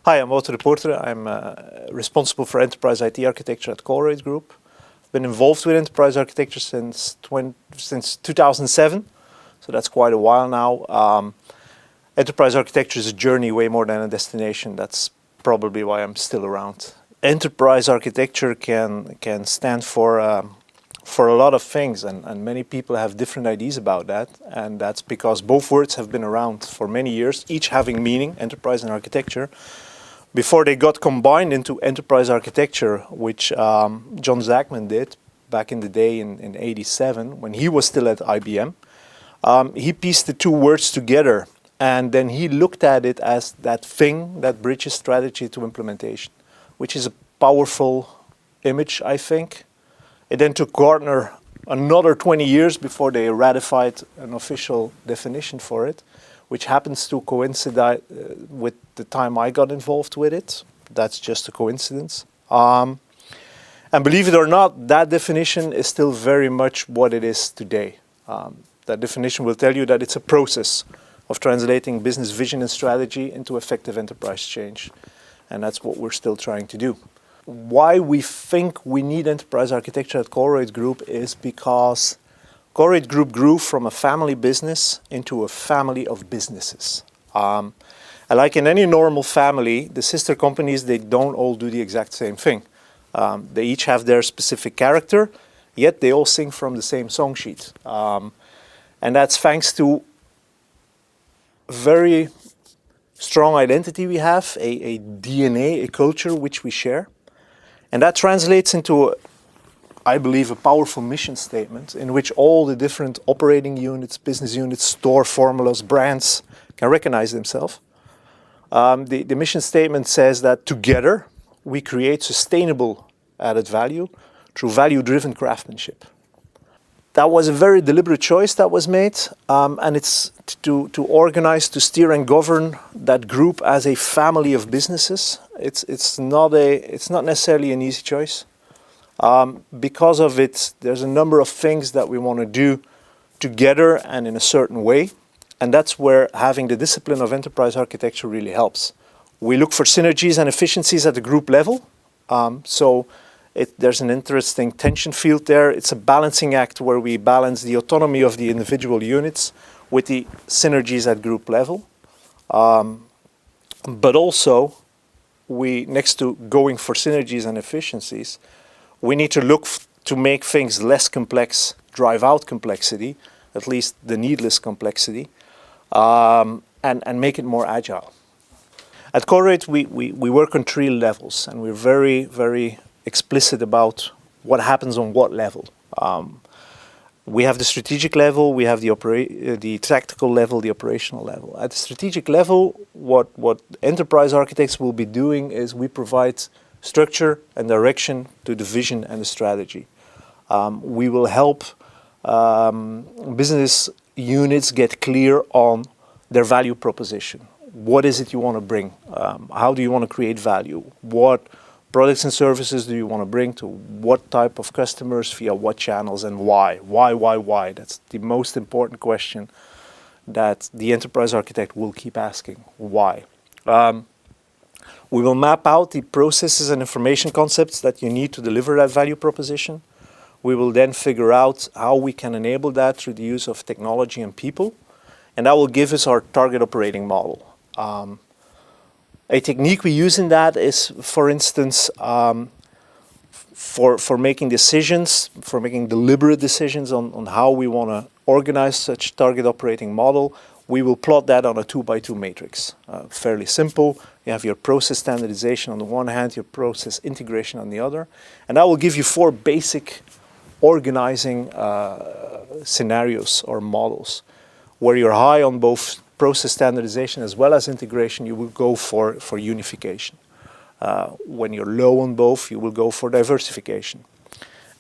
Hi, I'm Wouter Depoortere. I'm responsible for Enterprise IT Architecture at Colruyt Group. I've been involved with Enterprise Architecture since 2007, so that's quite a while now. Enterprise Architecture is a journey way more than a destination. That's probably why I'm still around. Enterprise Architecture can stand for a lot of things, and many people have different ideas about that, and that's because both words have been around for many years, each having meaning, enterprise and architecture, before they got combined into enterprise architecture, which John Zachman did back in the day in '87 when he was still at IBM. He pieced the two words together, and then he looked at it as that thing that bridges strategy to implementation, which is a powerful image, I think. It then took Gartner another 20 years before they ratified an official definition for it, which happens to coincide with the time I got involved with it. That's just a coincidence. And believe it or not, that definition is still very much what it is today. That definition will tell you that it's a process of translating business vision and strategy into effective enterprise change. And that's what we're still trying to do. Why we think we need enterprise architecture at Colruyt Group is because Colruyt Group grew from a family business into a family of businesses. And like in any normal family, the sister companies, they don't all do the exact same thing. They each have their specific character, yet they all sing from the same song sheet. And that's thanks to a very strong identity we have, a DNA, a culture which we share. And that translates into, I believe, a powerful mission statement in which all the different operating units, business units, store formulas, brands can recognize themselves. The mission statement says that together we create sustainable added value through value-driven craftsmanship. That was a very deliberate choice that was made, and it's to organize, to steer and govern that group as a family of businesses. It's not necessarily an easy choice. Because of it, there's a number of things that we want to do together and in a certain way, and that's where having the discipline of enterprise architecture really helps. We look for synergies and efficiencies at the group level, there's an interesting tension field there. It's a balancing act where we balance the autonomy of the individual units with the synergies at group level. But also, next to going for synergies and efficiencies, we need to look to make things less complex, drive out complexity, at least the needless complexity, and make it more agile. At Colruyt, we work on 3 levels, and we're very, very explicit about what happens on what level. We have the strategic level, we have the tactical level, the operational level. At the strategic level, what enterprise architects will be doing is we provide structure and direction to the vision and the strategy. We will help business units get clear on their value proposition. What is it you want to bring? How do you want to create value? What products and services do you want to bring to what type of customers, via what channels, and why? Why? That's the most important question that the enterprise architect will keep asking. Why? We will map out the processes and information concepts that you need to deliver that value proposition. We will then figure out how we can enable that through the use of technology and people, and that will give us our target operating model. A technique we use in that is, for instance, for making decisions, for making deliberate decisions on how we want to organize such target operating model, we will plot that on a 2x2 matrix. Fairly simple. You have your process standardization on the one hand, your process integration on the other, and that will give you 4 basic organizing scenarios or models. Where you're high on both process standardization as well as integration, you will go for unification. When you're low on both, you will go for diversification.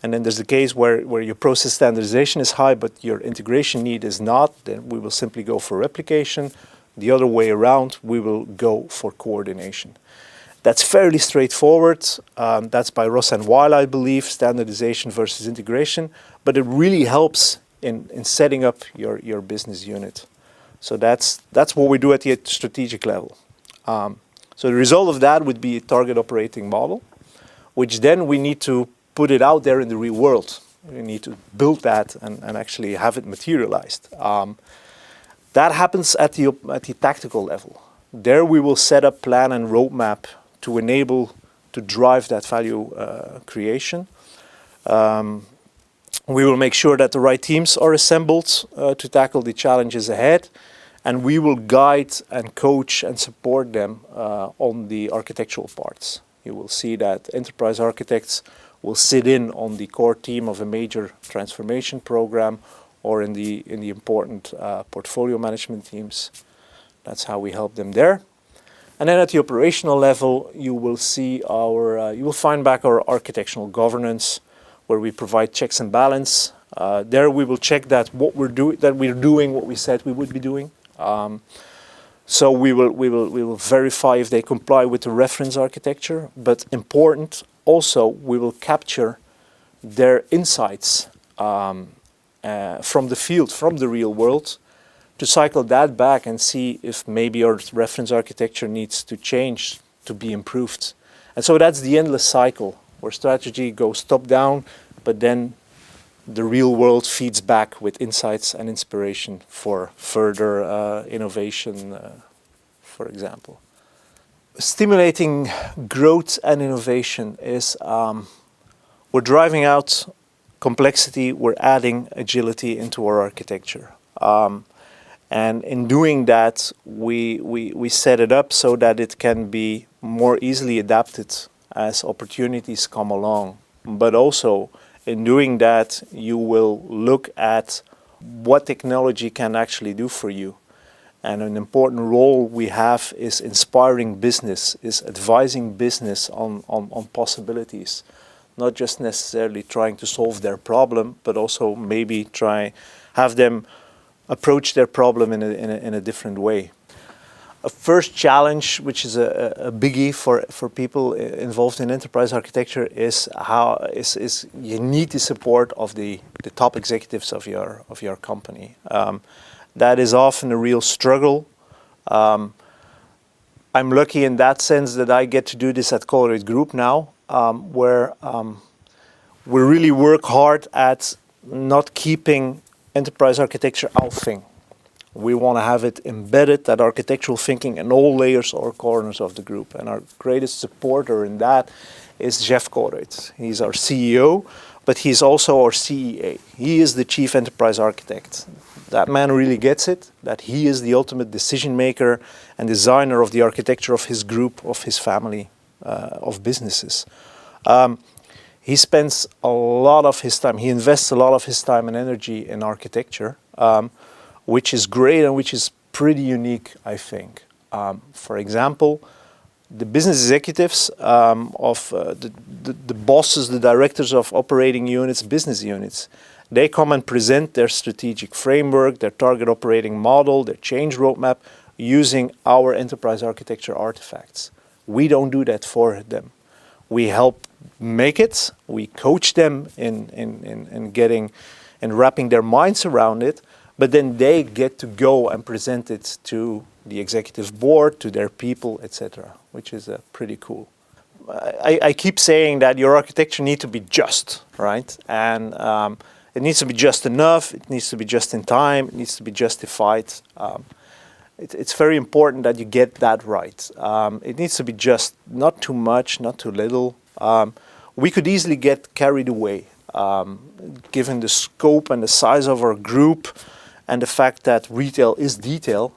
And then there's the case where your process standardization is high, but your integration need is not, then we will simply go for replication. The other way around, we will go for coordination. That's fairly straightforward. That's by Ross and Weil, I believe, standardization versus integration, but it really helps in setting up your business unit. So that's what we do at the strategic level. So the result of that would be a target operating model, which then we need to put it out there in the real world. We need to build that and actually have it materialized. That happens at the tactical level. There we will set up plan and roadmap to enable, to drive that value creation. We will make sure that the right teams are assembled to tackle the challenges ahead, and we will guide and coach and support them on the architectural parts. You will see that enterprise architects will sit in on the core team of a major transformation program or in the important portfolio management teams. That's how we help them there. And then at the operational level, you will see you will find back our architectural governance, where we provide checks and balance. There we will check that we're doing what we said we would be doing. So we will verify if they comply with the reference architecture. But important, also we will capture their insights from the field, from the real world, to cycle that back and see if maybe our reference architecture needs to change to be improved. And so that's the endless cycle where strategy goes top down, but then the real world feeds back with insights and inspiration for further innovation, for example. Stimulating growth and innovation is, we're driving out complexity, we're adding agility into our architecture. And in doing that, we set it up so that it can be more easily adapted as opportunities come along. But also, in doing that, you will look at what technology can actually do for you. And an important role we have is inspiring business, is advising business on possibilities. Not just necessarily trying to solve their problem, but also maybe have them approach their problem in a different way. A first challenge, which is a biggie for people involved in enterprise architecture, is you need the support of the top executives of your company. That is often a real struggle. I'm lucky in that sense that I get to do this at Colruyt Group now, where we really work hard at not keeping enterprise architecture out thing. We want to have it embedded, that architectural thinking, in all layers or corners of the group. And our greatest supporter in that is Jeff Colruyt. He's our CEO, but he's also our CEA. He is the Chief Enterprise Architect. That man really gets it, that he is the ultimate decision maker and designer of the architecture of his group, of his family, of businesses. He spends a lot of his time, he invests a lot of his time and energy in architecture, which is great and which is pretty unique, I think. For example, the business executives of the bosses, the directors of operating units, business units, they come and present their strategic framework, their target operating model, their change roadmap, using our enterprise architecture artifacts. We don't do that for them. We help make it, we coach them in getting and wrapping their minds around it, but then they get to go and present it to the executive board, to their people, etc., which is pretty cool. I keep saying that your architecture needs to be just, right? And it needs to be just enough, it needs to be just in time, it needs to be justified. It's very important that you get that right. It needs to be just, not too much, not too little. We could easily get carried away, given the scope and the size of our group and the fact that retail is detail.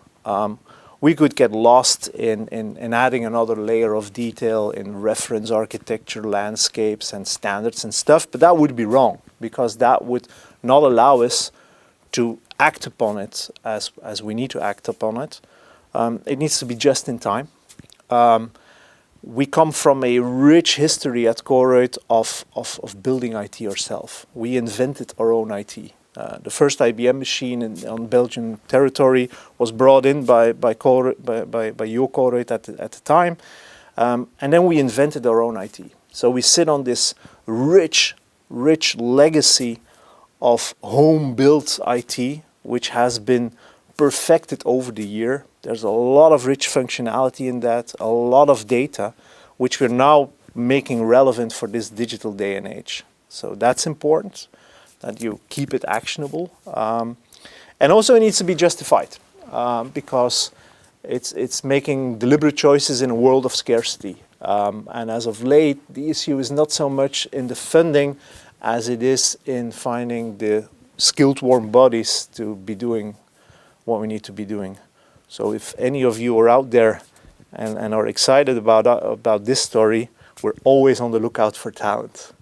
We could get lost in adding another layer of detail in reference architecture, landscapes and standards and stuff, but that would be wrong, because that would not allow us to act upon it as we need to act upon it. It needs to be just in time. We come from a rich history at Colruyt of building IT ourselves. We invented our own IT. The first IBM machine on Belgian territory was brought in by Jo Colruyt at the time. And then we invented our own IT. So we sit on this rich legacy of home-built IT, which has been perfected over the year. There's a lot of rich functionality in that, a lot of data, which we're now making relevant for this digital day and age. So that's important, that you keep it actionable. And also it needs to be justified, because it's making deliberate choices in a world of scarcity. And as of late, the issue is not so much in the funding as it is in finding the skilled warm bodies to be doing what we need to be doing. So if any of you are out there and are excited about this story, we're always on the lookout for talent.